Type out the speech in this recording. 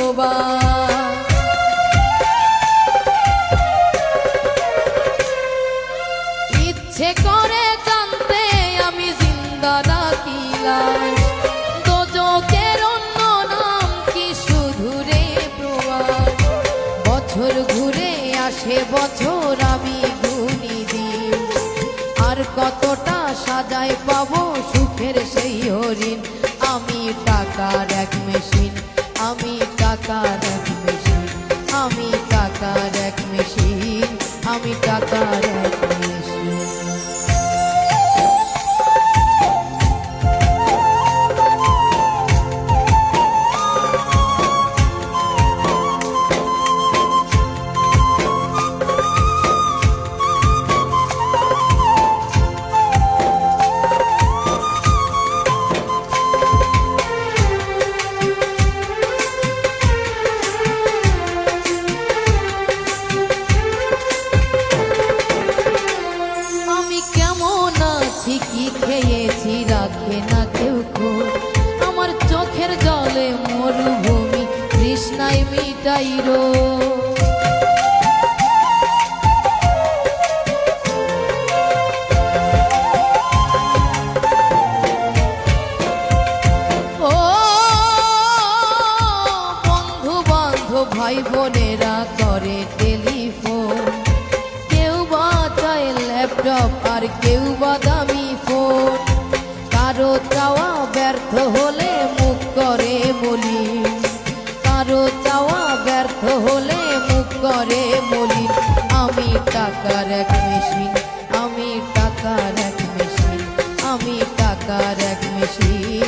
প্রবাস। ইচ্ছে করে জানতে আমি জিন্দা নাকি লাশ, দোজখের অন্য নাম কি শুধু রে প্রবাস। বছর ঘুরে আসে বছর আমি গুনি দিন, আর কতটা সাজায় পাবো সুখের সেই হরিণ। আমি টাকার এক মেশিন, আমি টাকার এক মেশিন, আমি টাকার এক মেশিন, আমি টাকার এক মেশিন। কি খেয়েছি রাখে না কেউ খোঁজ, আমার চোখের জলে মরুভূমি তৃষ্ণায় মিটাই রোজ। ও বন্ধু বান্ধব ভাই বোনেরা করে টেলিফোন, কেউ বা চায় ল্যাপটপ আর কেউ বা দামি ফোন। কারো চাওয়া ব্যর্থ হলে মুখ করে বলি, কারো চাওয়া ব্যর্থ হলে মুখ করে বলি। আমি টাকার এক মেশিন, আমি টাকার এক মেশিন, আমি টাকার এক মেশিন,